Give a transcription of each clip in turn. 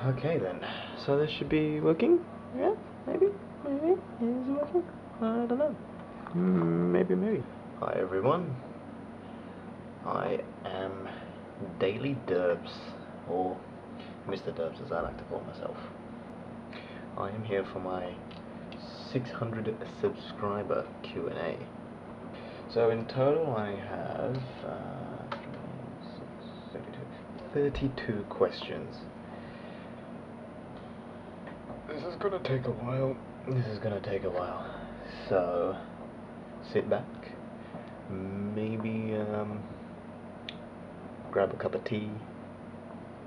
Okay then, so this should be working? Yeah, maybe, is it working? I don't know. Maybe. Hi everyone, I am Daily Derps, or Mr. Derps as I like to call myself. I am here for my 600 subscriber Q&A. So in total I have 32 questions. This is gonna take a while. So sit back, maybe grab a cup of tea,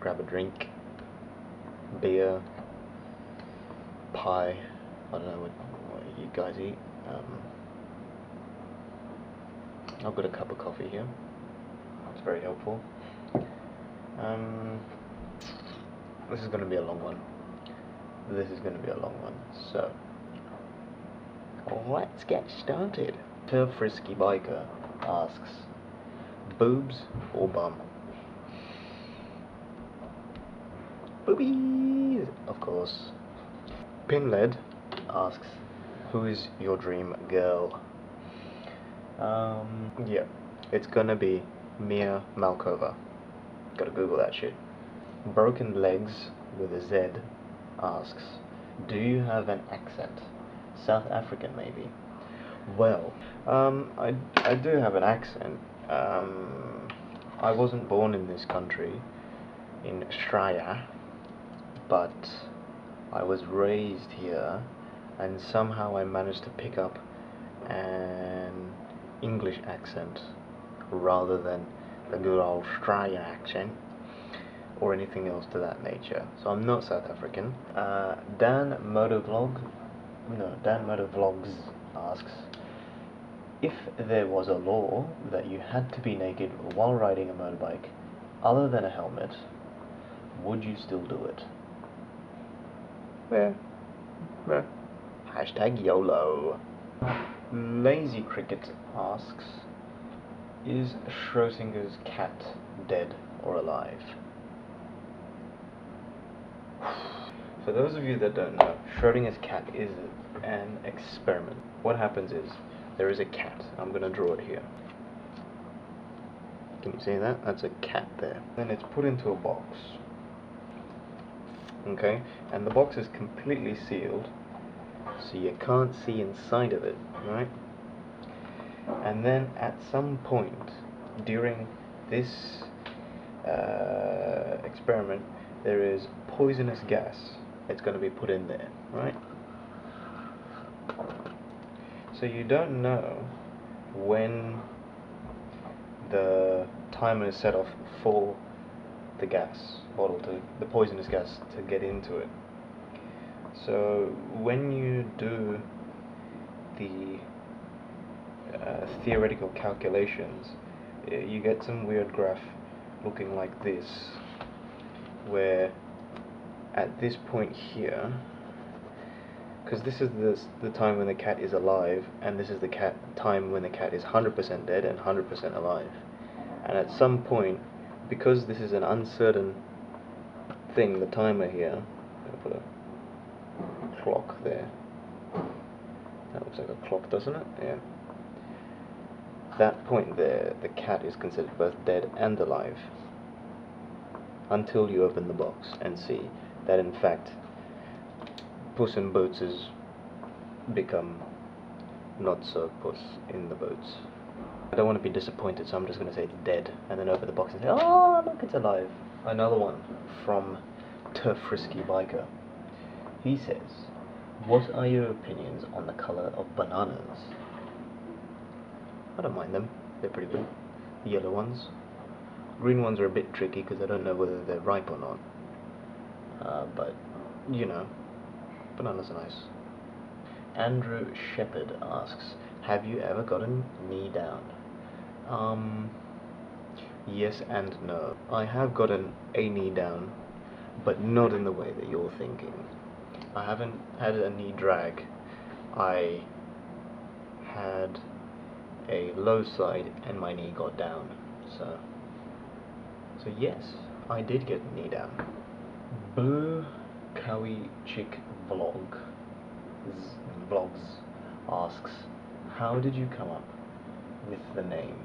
grab a drink, beer, pie, I don't know what you guys eat. I've got a cup of coffee here, it's very helpful. This is going to be a long one. So let's get started. Frisky Biker asks, boobs or bum? Boobies, of course. Pinled asks, who is your dream girl? Yeah, it's gonna be Mia Malkova. Gotta Google that shit. Broken Legs with a Z asks, do you have an accent? South African maybe? Well, I do have an accent. I wasn't born in this country, in Australia, but I was raised here, and somehow I managed to pick up an English accent rather than the good old Australian accent or anything else to that nature. So I'm not South African. Dan Motovlogs asks, if there was a law that you had to be naked while riding a motorbike other than a helmet, would you still do it? Yeah. Hashtag YOLO. Lazy Cricket asks, is Schrodinger's cat dead or alive? For those of you that don't know, Schrodinger's cat is an experiment. What happens is, there is a cat. I'm going to draw it here. Can you see that? That's a cat there. Then it's put into a box. Okay? And the box is completely sealed, so you can't see inside of it, right? And then at some point during this experiment, there is poisonous gas that's going to be put in there, right? So you don't know when the timer is set off for the gas bottle, the poisonous gas, to get into it. So when you do the theoretical calculations, you get some weird graph looking like this, where at this point here, because this is the time when the cat is alive, and this is the time when the cat is 100% dead and 100% alive. And at some point, because this is an uncertain thing, the timer here, I'll put a clock there. That looks like a clock, doesn't it? Yeah. That point there, the cat is considered both dead and alive, until you open the box and see that in fact Puss in Boots has become not so Puss in the Boots. I don't want to be disappointed, so I'm just going to say it's dead, and then open the box and say, oh look, it's alive. Another one from Frisky Biker. He says, what are your opinions on the colour of bananas? I don't mind them, they're pretty good. The yellow ones. Green ones are a bit tricky because I don't know whether they're ripe or not. But, you know, bananas are nice. Andrew Shepherd asks, have you ever gotten knee down? Yes and no. I have gotten a knee down, but not in the way that you're thinking. I haven't had a knee drag. I had a low side and my knee got down. So yes, I did get a knee down. Blue Kawi Chick Vlogs asks, how did you come up with the name?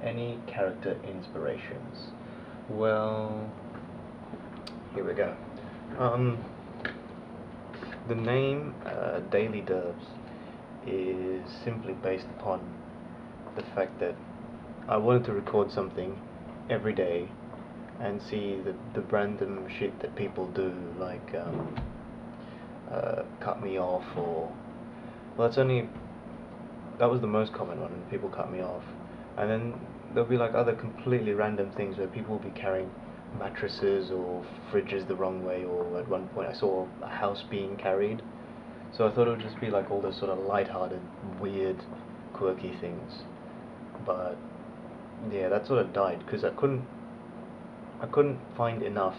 Any character inspirations? Well, here we go. The name Daily Derps is simply based upon the fact that I wanted to record something every day and see the random shit that people do, like cut me off, or well, that was the most common one, people cut me off, and then there'll be like other completely random things where people will be carrying mattresses or fridges the wrong way, or at one point I saw a house being carried, so I thought it would just be like all those sort of light-hearted, weird, quirky things. But yeah, that sort of died because I couldn't find enough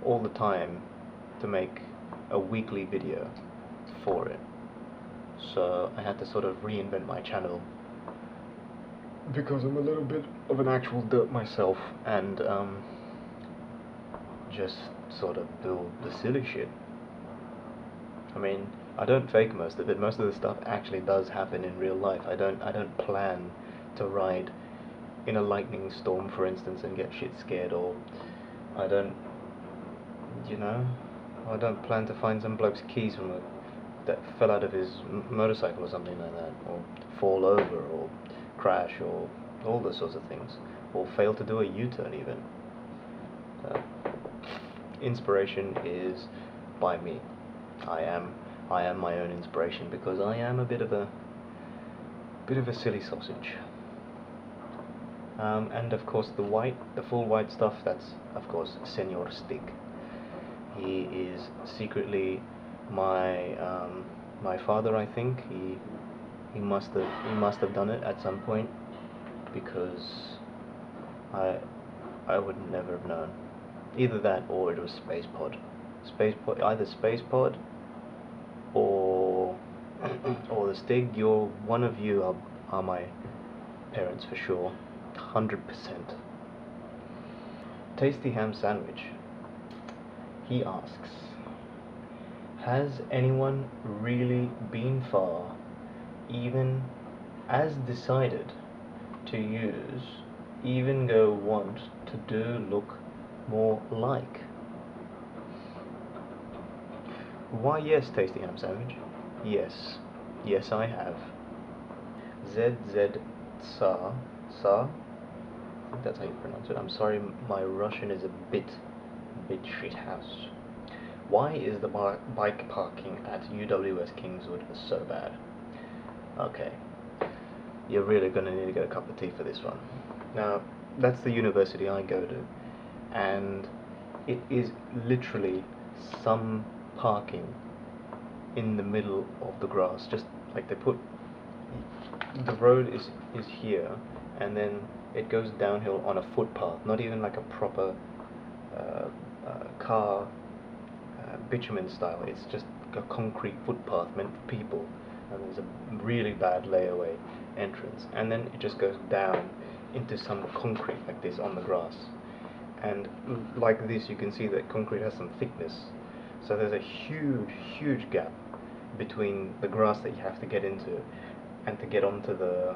all the time to make a weekly video for it. So I had to sort of reinvent my channel because I'm a little bit of an actual derp myself, and just sort of do the silly shit. I mean, I don't fake most of it. Most of the stuff actually does happen in real life. I don't plan to ride in a lightning storm, for instance, and get shit scared, or I don't plan to find some bloke's keys that fell out of his motorcycle or something like that, or fall over, or crash, or all those sorts of things, or fail to do a U-turn even. Inspiration is by me. I am my own inspiration because I am a bit of a silly sausage. And of course the full white stuff, that's of course Senor Stig. He is secretly my father, I think. He must have done it at some point, because I would never have known. Either that or it was Spacepod. Either Spacepod or or the Stig. One of you are my parents for sure. 100%. Tasty Ham Sandwich. He asks, has anyone really been far, even as decided to use, even go want to do look more like? Why yes, Tasty Ham Sandwich. Yes. Yes, I have. ZZ Sa, I think that's how you pronounce it. I'm sorry, my Russian is a bit shit house. Why is the bike parking at UWS Kingswood so bad? Okay, you're really gonna need to get a cup of tea for this one. Now, that's the university I go to, and it is literally some parking in the middle of the grass. Just like they put the road is here, and then it goes downhill on a footpath, not even like a proper car bitumen style. It's just a concrete footpath meant for people, and there's a really bad layaway entrance, and then it just goes down into some concrete like this on the grass, and like this you can see that concrete has some thickness, so there's a huge gap between the grass that you have to get into and to get onto the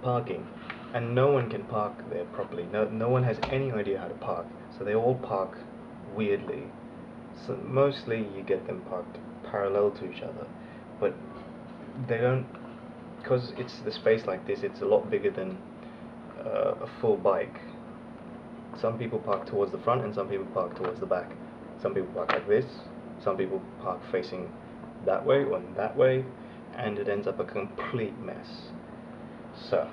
parking, and no one can park there properly. No one has any idea how to park, so they all park weirdly. So mostly you get them parked parallel to each other, but they don't, because it's the space like this, it's a lot bigger than a full bike. Some people park towards the front and some people park towards the back. Some people park like this, some people park facing that way or that way, and it ends up a complete mess. So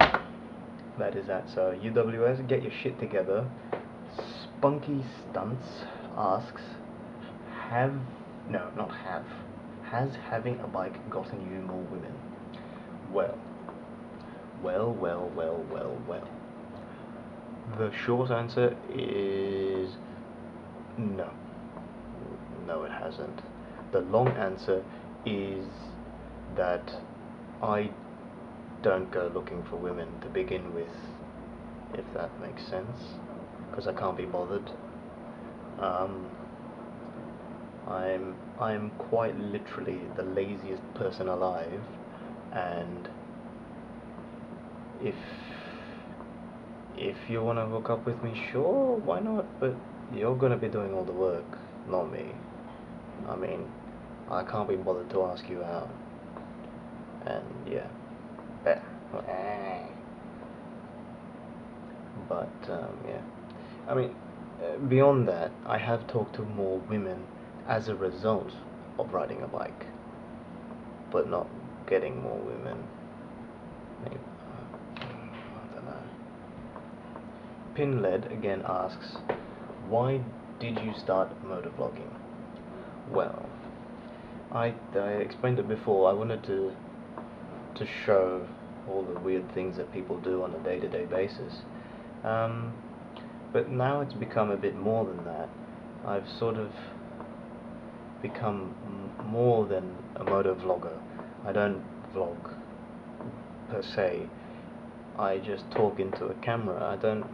that is that. So UWS, get your shit together. Spunky Stunts asks, has having a bike gotten you more women? Well. The short answer is no. No, it hasn't. The long answer is that I don't go looking for women to begin with, if that makes sense, because I can't be bothered. I'm quite literally the laziest person alive, and if you want to hook up with me, sure, why not? But you're gonna be doing all the work, not me. I mean, I can't be bothered to ask you out. And yeah, but yeah, I mean, beyond that, I have talked to more women as a result of riding a bike, but not getting more women. Maybe, I don't know. Pinled again asks, why did you start motovlogging? Well, I explained it before. I wanted to show all the weird things that people do on a day-to-day basis. But now it's become a bit more than that. I've sort of become more than a motovlogger. I don't vlog per se. I just talk into a camera. I don't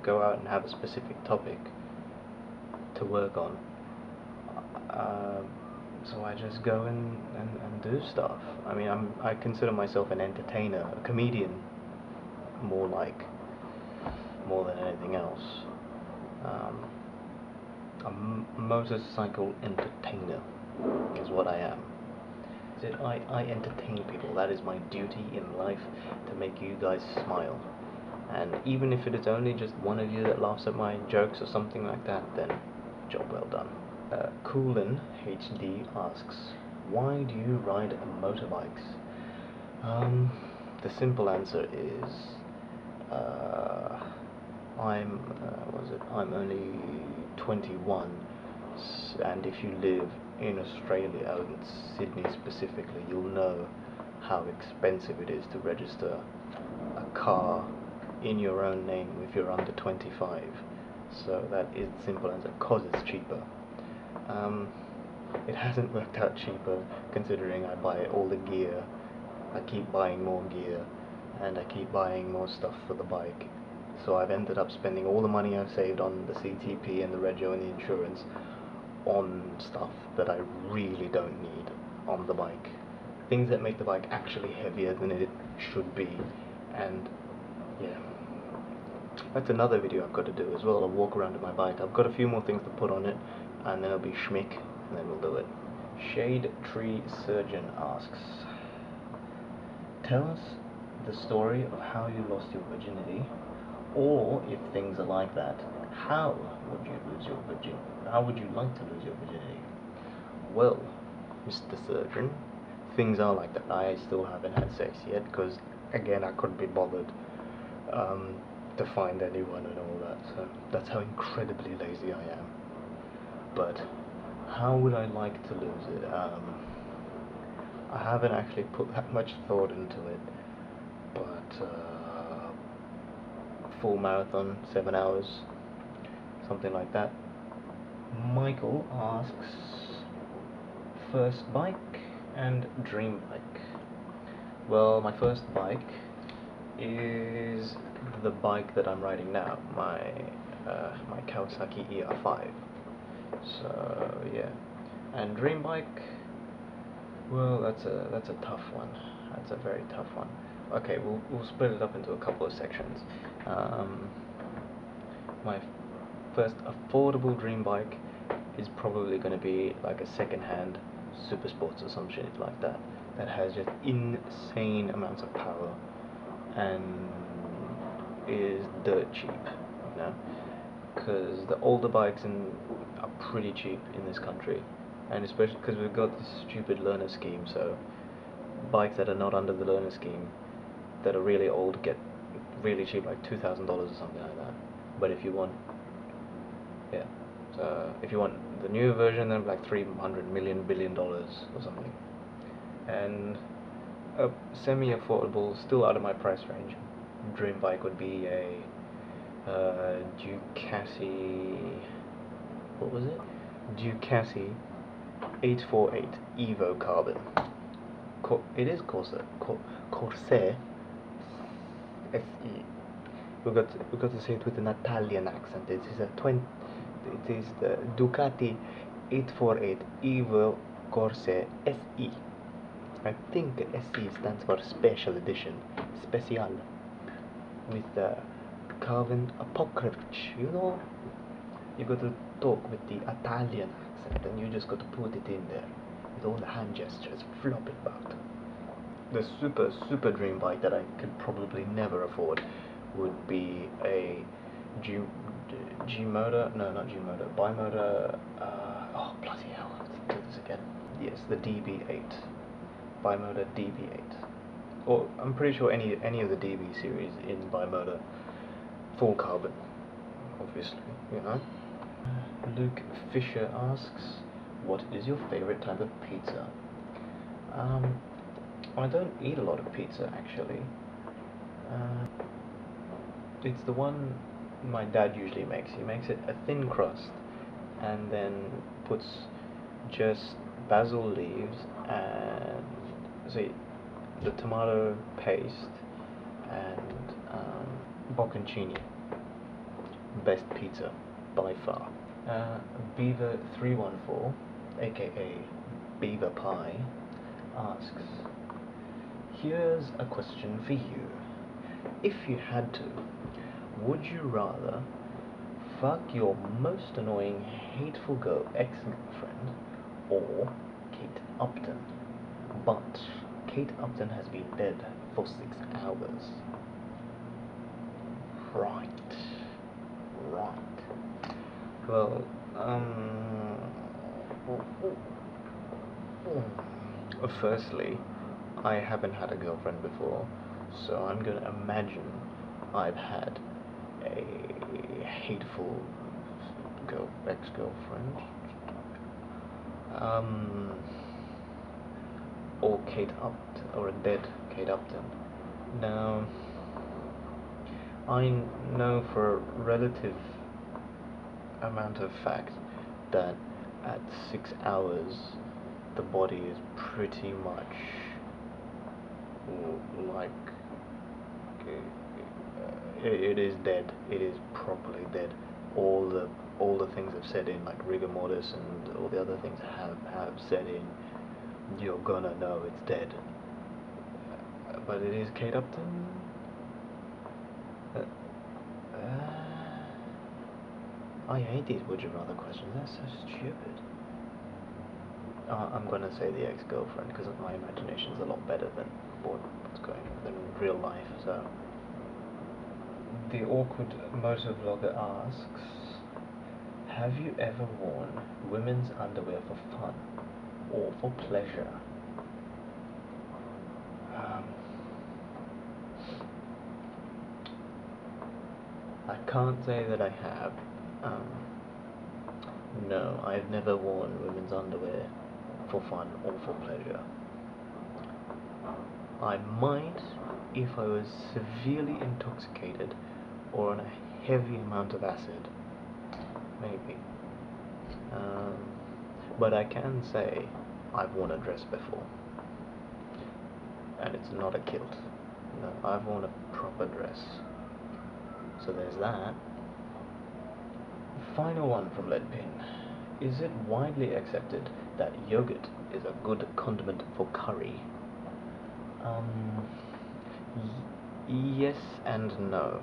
go out and have a specific topic to work on. So I just go and do stuff. I mean, I consider myself an entertainer, a comedian, more than anything else. A motorcycle entertainer is what I am. I entertain people. That is my duty in life, to make you guys smile. And even if it is only just one of you that laughs at my jokes or something like that, then job well done. Coolin HD asks, why do you ride motorbikes? The simple answer is, I'm only 21, and if you live in Australia, in Sydney specifically, you'll know how expensive it is to register a car in your own name if you're under 25. So that is the simple answer, cause it's cheaper. It hasn't worked out cheaper, considering I buy all the gear, I keep buying more gear, and I keep buying more stuff for the bike. So I've ended up spending all the money I've saved on the CTP and the rego and the insurance on stuff that I really don't need on the bike. Things that make the bike actually heavier than it should be. And yeah, that's another video I've got to do as well, a walk around with my bike. I've got a few more things to put on it, and then it'll be schmick, and then we'll do it. Shade Tree Surgeon asks, tell us the story of how you lost your virginity, or if things are like that, how would you lose your virginity? How would you like to lose your virginity? Well, Mr. Surgeon, things are like that. I still haven't had sex yet, because again, I couldn't be bothered to find anyone and all that, so that's how incredibly lazy I am. But how would I like to lose it? I haven't actually put that much thought into it, but full marathon, 7 hours, something like that. Michael asks, first bike and dream bike. Well, my first bike is the bike that I'm riding now, my Kawasaki ER5. So yeah, and dream bike, well, that's a tough one. That's a very tough one. Okay, we'll split it up into a couple of sections. My first affordable dream bike is probably going to be like a second-hand super sports or some shit like that, that has just insane amounts of power and is dirt cheap, you know, because the older bikes are pretty cheap in this country, and especially because we've got this stupid learner scheme, so bikes that are not under the learner scheme that are really old get really cheap, like $2,000 or something like that. But if you want, yeah, so if you want the newer version, then like $300 billion or something. And a semi-affordable, still out of my price range, dream bike would be a Ducati, what was it? Ducati 848 Evo Carbon. It is Corsair. Corsair. SE. We got to say it with an Italian accent. It is the Ducati 848 Evil Corsair SE. I think SE stands for Special Edition, Special, with the Calvin Apocryph. You know, you got to talk with the Italian accent, and you just got to put it in there with all the hand gestures, flop it back. The super dream bike that I could probably never afford would be a G-motor, no, not G-motor, bimotor, oh bloody hell, let's do this again. Yes, the DB8, bimotor DB8. Or I'm pretty sure any of the DB series in bimotor, full carbon, obviously, you know. Luke Fisher asks, what is your favorite type of pizza? I don't eat a lot of pizza, actually. It's the one my dad usually makes. He makes it a thin crust and then puts just basil leaves and the tomato paste and bocconcini. Best pizza by far. Beaver 314, aka Beaver Pie, asks, here's a question for you. If you had to, would you rather fuck your most annoying, hateful ex-girlfriend or Kate Upton? But Kate Upton has been dead for 6 hours. Right. Well, firstly, I haven't had a girlfriend before, so I'm gonna imagine I've had a hateful ex-girlfriend, or Kate Upton, or a dead Kate Upton. Now, I know for a relative amount of fact that at 6 hours the body is pretty much like it is dead. It is properly dead. All the things I've said in, like rigor mortis and all the other things have said in, you're gonna know it's dead. But it is Kate Upton. I hate these would you rather questions. They're so stupid. I'm gonna say the ex-girlfriend because my imagination's a lot better than what's going on than real life. So the awkward motor vlogger asks, have you ever worn women's underwear for fun or for pleasure? I can't say that I have. No, I've never worn women's underwear for fun or for pleasure. I might if I was severely intoxicated or on a heavy amount of acid, maybe. But I can say I've worn a dress before, and it's not a kilt. No, I've worn a proper dress. So there's that. Final one from Leadpin. Is it widely accepted that yogurt is a good condiment for curry? Yes and no.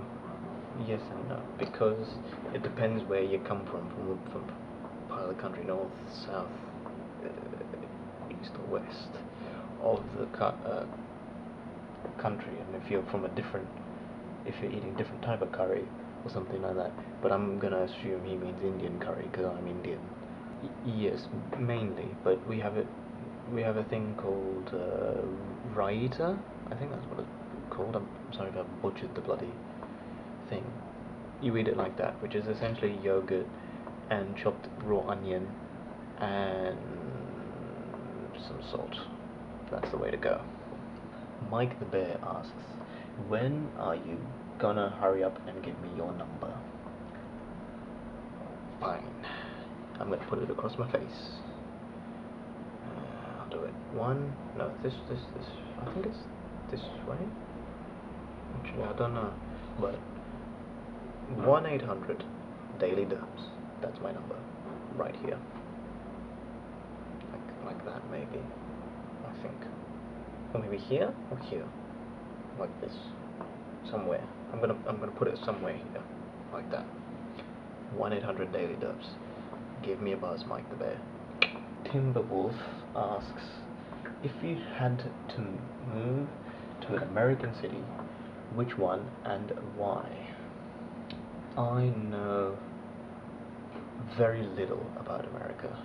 Yes and no, because it depends where you come from part of the country, north, south, east or west of the country, and if you're eating different type of curry or something like that. But I'm gonna assume he means Indian curry because I'm Indian. Yes, mainly, but we have a thing called raita. I think that's what it's called. I'm sorry if I butchered the bloody thing. You eat it like that, which is essentially yogurt and chopped raw onion and some salt. That's the way to go. Mike the Bear asks, when are you gonna hurry up and give me your number? Fine. I'm gonna put it across my face. I'll do it. This. I think it's this way. Actually, I don't know. But 1-800 Daily Derps. That's my number. Right here. like that maybe, I think. Or maybe here or here, like this, somewhere. I'm gonna put it somewhere here, like that. 1-800 Daily Derps. Give me a buzz, Mike the Bear. Timberwolf asks, if you had to move to an American city, which one and why? I know very little about America.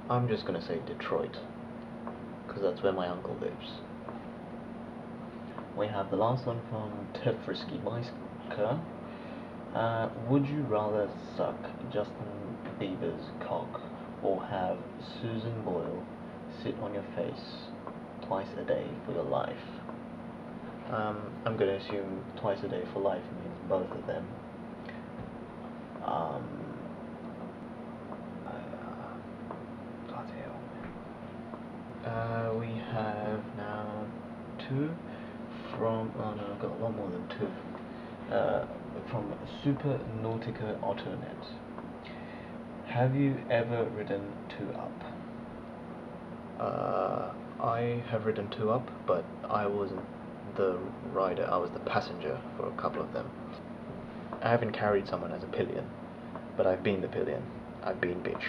I'm just gonna say Detroit, because that's where my uncle lives. We have the last one from Tefrisky Biker. Would you rather suck Justin Bieber's cock or have Susan Boyle sit on your face twice a day for your life? I'm going to assume twice a day for life means both of them. Bloody hell. We have now two from, oh no, I've got a lot more than two. From Super Nautica Autonet. Have you ever ridden 2-up? I have ridden 2-up, but I wasn't the rider, I was the passenger for a couple of them. I haven't carried someone as a pillion, but I've been the pillion. I've been bitch.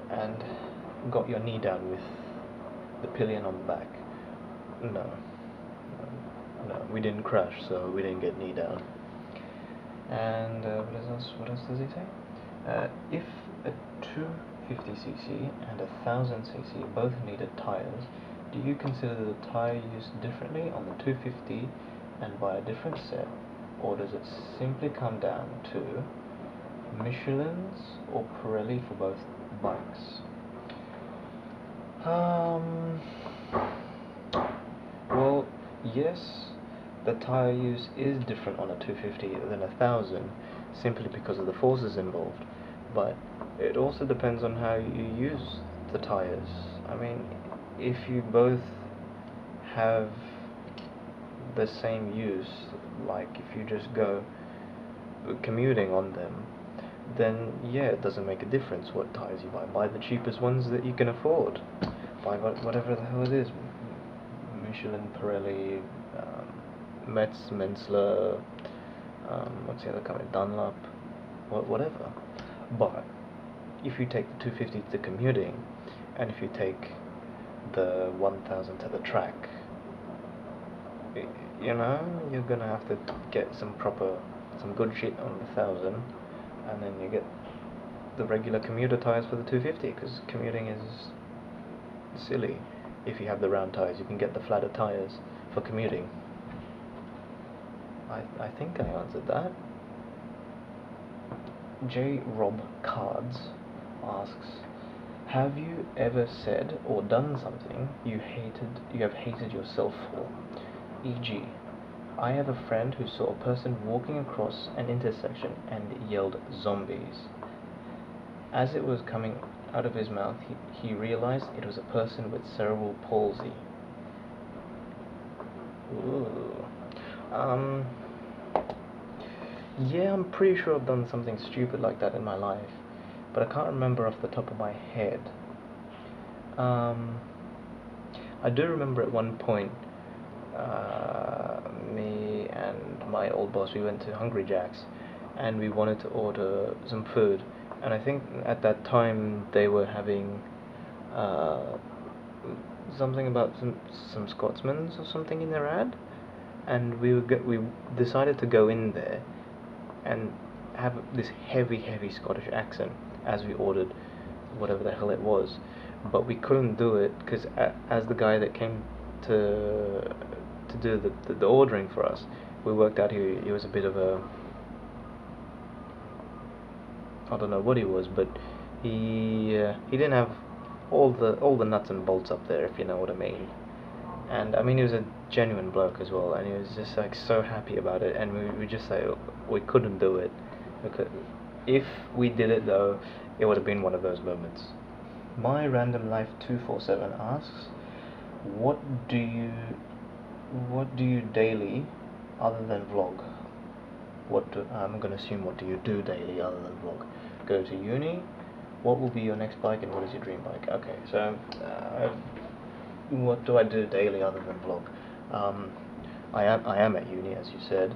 And got your knee down with the pillion on the back. No, we didn't crash, so we didn't get knee down. And what else does he say? If a 250cc and a 1000cc both needed tires, do you consider the tire use differently on the 250 and buy a different set, or does it simply come down to Michelin's or Pirelli for both bikes? Well, yes, the tire use is different on a 250 than a 1000, simply because of the forces involved, but it also depends on how you use the tires. I mean, if you both have the same use, like if you just go commuting on them, then yeah, it doesn't make a difference what tires you buy. Buy the cheapest ones that you can afford. Buy whatever the hell it is. Michelin, Pirelli, Metz, Menzler, what's the other company? Dunlop, whatever. But if you take the 250 to commuting, and if you take the 1000 to the track, you know, you're gonna have to get some good shit on the 1000, and then you get the regular commuter tires for the 250, because commuting is silly. If you have the round tires, you can get the flatter tires for commuting. I think I answered that. J. Rob Cards asks, have you ever said or done something you have hated yourself for? E.g., I have a friend who saw a person walking across an intersection and yelled zombies. As it was coming out of his mouth, he realized it was a person with cerebral palsy. Ooh. Yeah, I'm pretty sure I've done something stupid like that in my life, but I can't remember off the top of my head. I do remember at one point, me and my old boss, we went to Hungry Jack's, and we wanted to order some food, and I think at that time they were having something about some Scotsmans or something in their ad, and we decided to go in there and have this heavy Scottish accent as we ordered whatever the hell it was, but we couldn't do it because as the guy that came to do the ordering for us, we worked out he was a bit of a, I don't know what he was, but he didn't have all the nuts and bolts up there, if you know what I mean. And I mean, he was a genuine bloke as well, and he was just like so happy about it, and we just like, we couldn't do it. If we did it though, it would have been one of those moments. My Random Life 247 asks, what do you daily other than vlog? I'm gonna assume what do you do daily other than vlog, go to uni. What will be your next bike and what is your dream bike? Okay, so what do I do daily other than vlog? I am at uni, as you said.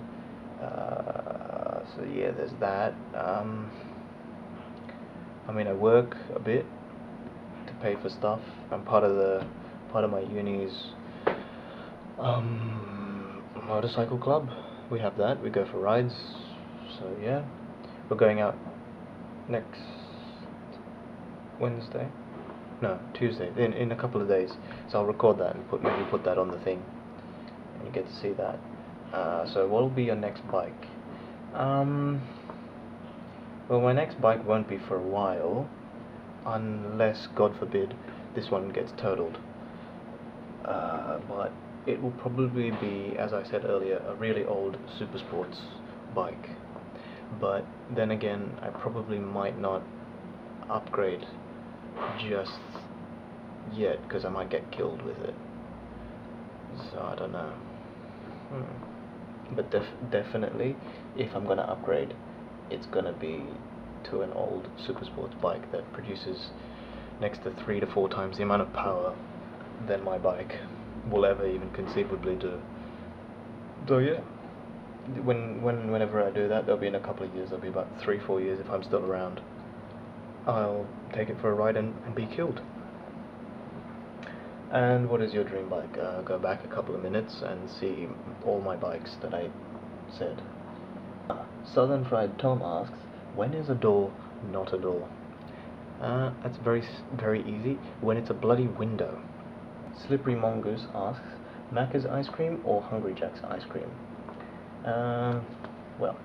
So yeah, there's that. I mean, I work a bit to pay for stuff. I'm part of my uni's motorcycle club. We have that. We go for rides. So yeah, we're going out next Wednesday. No, Tuesday. In a couple of days. So I'll record that and maybe put that on the thing, and you get to see that. So what will be your next bike? Well, my next bike won't be for a while, unless, God forbid, this one gets totaled. But it will probably be, as I said earlier, a really old super sports bike. But then again, I probably might not upgrade just yet, because I might get killed with it. So I don't know. But definitely, if I'm gonna upgrade, it's gonna be to an old super sports bike that produces next to 3 to 4 times the amount of power than my bike will ever even conceivably do. So yeah, whenever I do that, there'll be in a couple of years, there'll be about 3-4 years if I'm still around, I'll take it for a ride and be killed. And what is your dream bike? Go back a couple of minutes and see all my bikes that I said. Southern Fried Tom asks, when is a door not a door? That's very easy. When it's a bloody window. Slippery Mongoose asks, Macca's ice cream or Hungry Jack's ice cream? Well,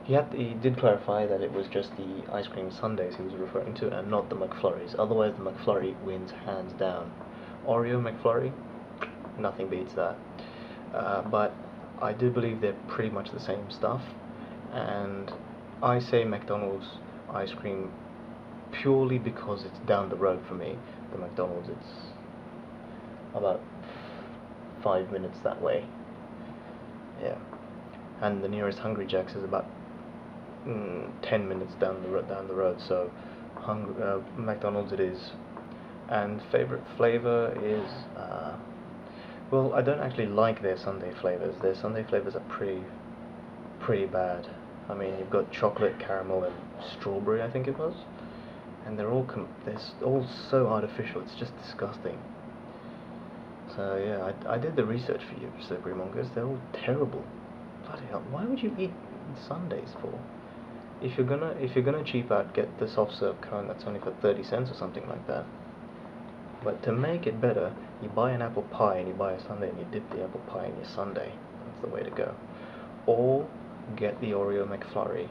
he did clarify that it was just the ice cream sundaes he was referring to, and not the McFlurries. Otherwise, the McFlurry wins hands down. Oreo McFlurry, nothing beats that. But I do believe they're pretty much the same stuff, and I say McDonald's ice cream purely because it's down the road for me. The McDonald's, it's about 5 minutes that way. Yeah, and the nearest Hungry Jack's is about 10 minutes down the road. So McDonald's it is. And favorite flavor is well, I don't actually like their sundae flavors. Their sundae flavors are pretty bad. I mean, you've got chocolate, caramel, and strawberry, I think it was, and they're all so artificial. It's just disgusting. So yeah, I did the research for you, Slippery Mongoose. They're all terrible. Bloody hell! Why would you eat sundaes for? If you're gonna cheap out, get the soft serve cone that's only for 30 cents or something like that. But to make it better, you buy an apple pie and you buy a sundae and you dip the apple pie in your sundae. That's the way to go. Or get the Oreo McFlurry.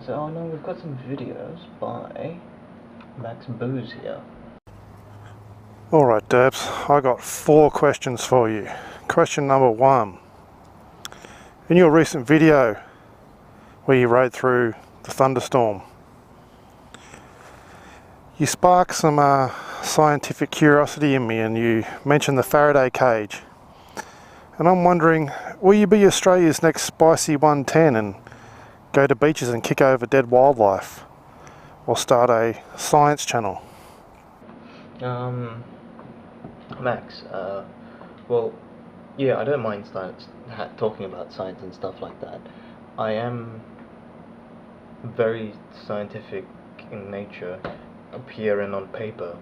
So, oh no, we've got some videos by Max Booze here. Alright Derps, I got 4 questions for you. Question number 1. In your recent video where you rode through the thunderstorm, you sparked some scientific curiosity in me, and you mentioned the Faraday cage. And I'm wondering, will you be Australia's next Spicy 110 and go to beaches and kick over dead wildlife? Or start a science channel? Max, well, yeah, I don't mind talking about science and stuff like that. I am very scientific in nature, up here and on paper,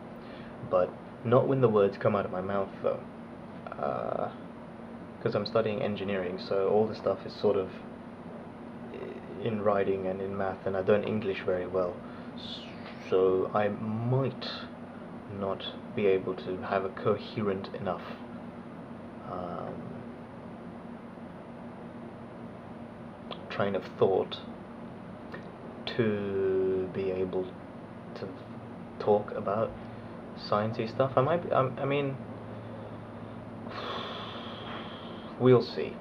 but not when the words come out of my mouth, though. Because I'm studying engineering, so all the stuff is sort of in writing and in math, and I don't English very well, so I might not be able to have a coherent enough train of thought to be able to talk about sciencey stuff. I mean, we'll see.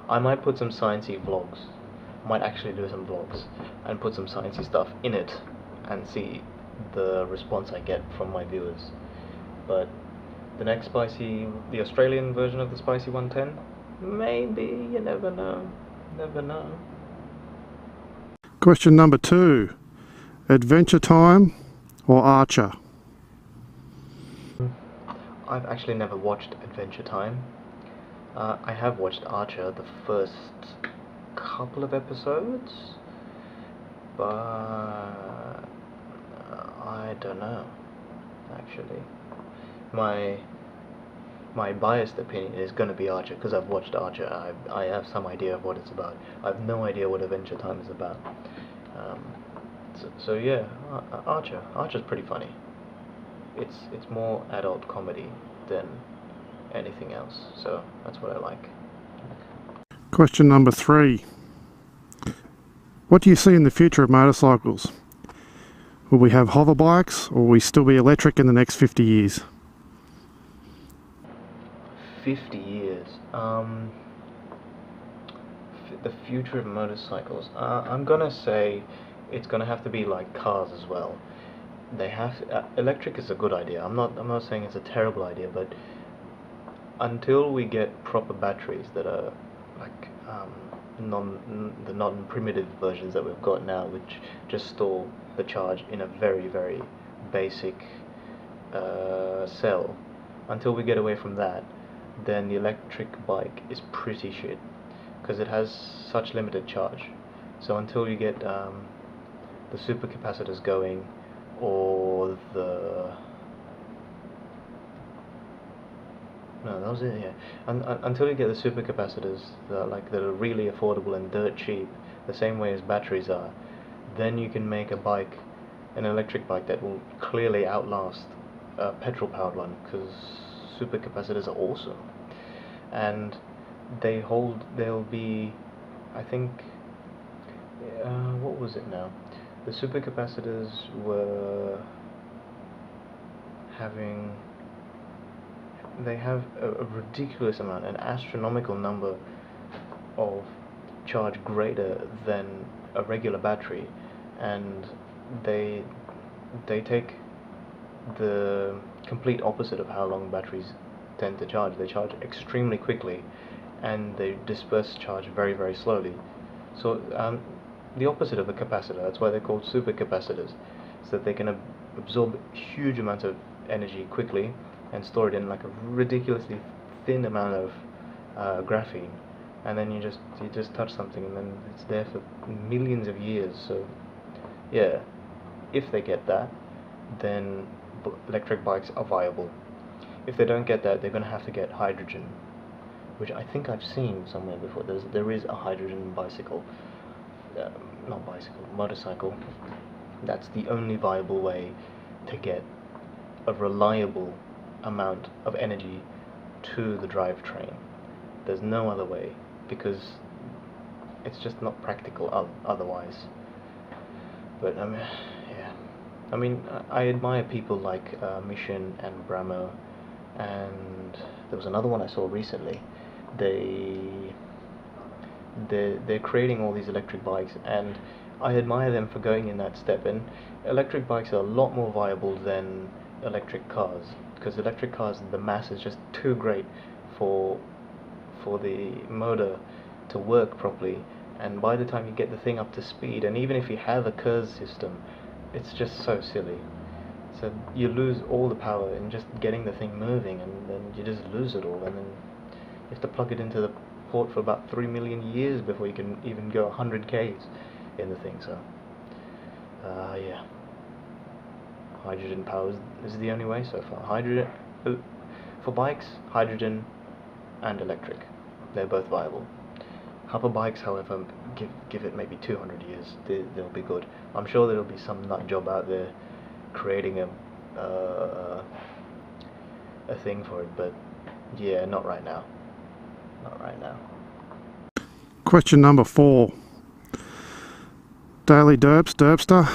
I might put some sciencey vlogs. Might actually do some vlogs and put some sciencey stuff in it and see the response I get from my viewers. But the next the Australian version of the Spicy 110, maybe, you never know. Question number 2. Adventure Time or Archer? I've actually never watched Adventure Time. I have watched Archer, the first couple of episodes, but I don't know, actually. My biased opinion is going to be Archer, because I've watched Archer. I have some idea of what it's about. I have no idea what Adventure Time is about. So yeah, Archer. Archer's pretty funny. It's more adult comedy than anything else, so that's what I like. Question number 3. What do you see in the future of motorcycles? Will we have hover bikes, or will we still be electric in the next 50 years? 50 years. The future of motorcycles. I'm gonna say it's gonna have to be like cars as well. They have electric is a good idea. I'm not saying it's a terrible idea, but until we get proper batteries that are like the non-primitive versions that we've got now, which just store the charge in a very, very basic cell, until we get away from that, then the electric bike is pretty shit, because it has such limited charge. So until you get the supercapacitors going, or no, that was it, yeah. Until you get the supercapacitors that are really affordable and dirt cheap, the same way as batteries are, then you can make an electric bike that will clearly outlast a petrol-powered one, because supercapacitors are awesome. And they'll be, I think, what was it now? The supercapacitors were they have a ridiculous amount, an astronomical number of charge greater than a regular battery, and they take the complete opposite of how long batteries tend to charge. They charge extremely quickly, and they disperse charge very, very slowly. So the opposite of a capacitor. That's why they're called supercapacitors, so that they can absorb huge amounts of energy quickly and store it in like a ridiculously thin amount of graphene, and then you just touch something and then it's there for millions of years. So yeah, if they get that, then electric bikes are viable. If they don't get that, they're going to have to get hydrogen, which I think I've seen somewhere before. There is a hydrogen bicycle, motorcycle. That's the only viable way to get a reliable amount of energy to the drivetrain. There's no other way, because it's just not practical otherwise. But yeah. I mean, I admire people like Mission and Bramo, and there was another one I saw recently. They're creating all these electric bikes, and I admire them for going in that step. And electric bikes are a lot more viable than electric cars, because electric cars, the mass is just too great for the motor to work properly, and by the time you get the thing up to speed, and even if you have a KERS system, it's just so silly. So you lose all the power in just getting the thing moving, and then you just lose it all, and then you have to plug it into the port for about 3 million years before you can even go 100 k's in the thing. So yeah, hydrogen power is the only way so far. Hydrogen for bikes, hydrogen and electric, they're both viable. Hover bikes, however, give it maybe 200 years, they'll be good. I'm sure there'll be some nut job out there creating a thing for it, but yeah, not right now. Not right now. Question number 4. Daily Derps, Derpster.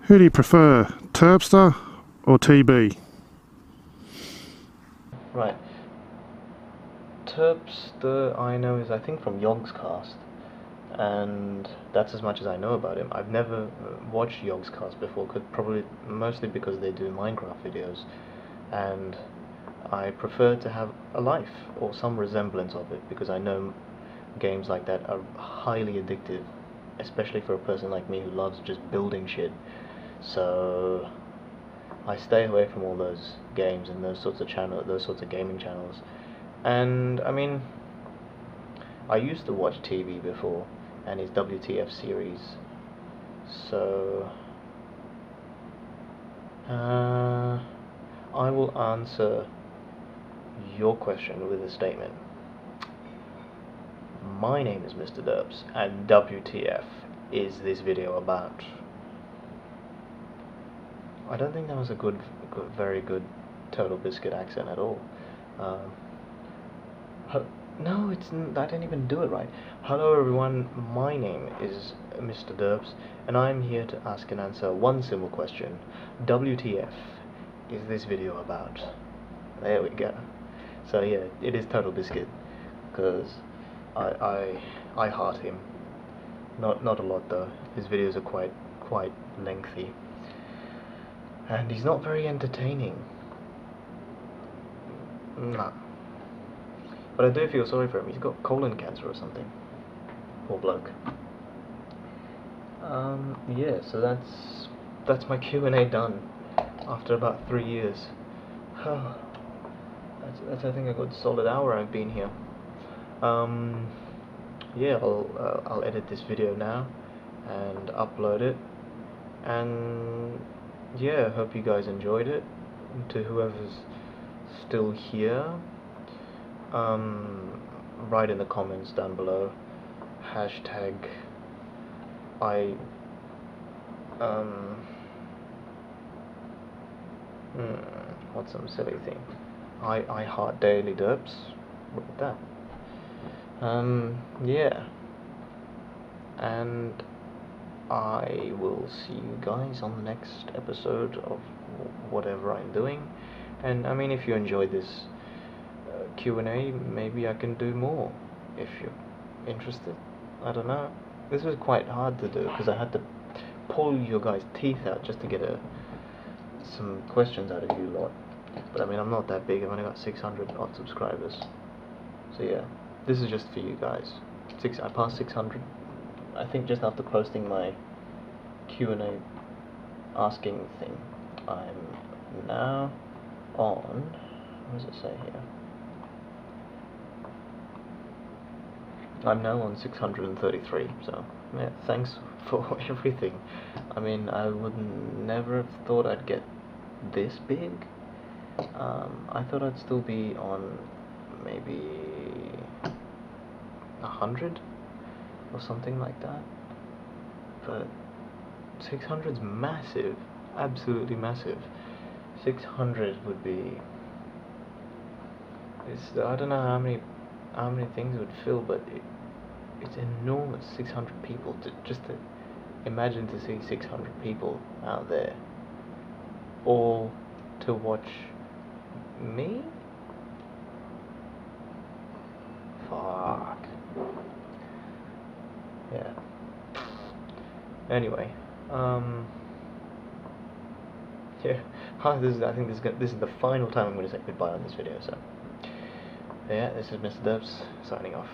Who do you prefer, Terpster or TB? Right. Terpster I know is, I think, from Yogscast, and that's as much as I know about him. I've never watched Yogscast before, probably mostly because they do Minecraft videos, and I prefer to have a life or some resemblance of it, because I know games like that are highly addictive especially for a person like me who loves just building shit. So I stay away from all those games and those sorts of gaming channels. And I mean, I used to watch TV before, and his WTF series. So I will answer your question with a statement. My name is Mr. Derps, and WTF is this video about? I don't think that was a very good Total Biscuit accent at all. No, I didn't even do it right. Hello everyone, my name is Mr. Derps, and I'm here to ask and answer one simple question. WTF is this video about? There we go. So yeah, it is Total Biscuit, because I heart him. Not a lot though. His videos are quite lengthy, and he's not very entertaining. Nah. But I do feel sorry for him. He's got colon cancer or something. Poor bloke. Yeah. So that's my Q&A done after about 3 years. That's I think a good solid hour I've been here. Yeah, I'll edit this video now and upload it, and yeah, hope you guys enjoyed it. To whoever's still here, write in the comments down below hashtag what's some silly thing? I heart daily derps. Look at that. Yeah, and I will see you guys on the next episode of whatever I'm doing. And I mean, if you enjoyed this Q&A, maybe I can do more if you're interested. I don't know. This was quite hard to do because I had to pull your guys' teeth out just to get some questions out of you lot. But I mean, I'm not that big. I've only got 600 odd subscribers. So yeah, this is just for you guys. I passed 600. I think just after posting my Q&A asking thing. I'm now on, what does it say here? I'm now on 633, so yeah, thanks for everything. I mean, I would never have thought I'd get this big. I thought I'd still be on maybe 100 or something like that, but 600's massive, absolutely massive. 600 would be, I don't know how many things it would fill, but it's enormous. 600 people, just to imagine to see 600 people out there, all to watch me? Fuck. Yeah. Anyway, yeah. I think this is the final time I'm going to say goodbye on this video. So, yeah, this is Mr. Derps signing off.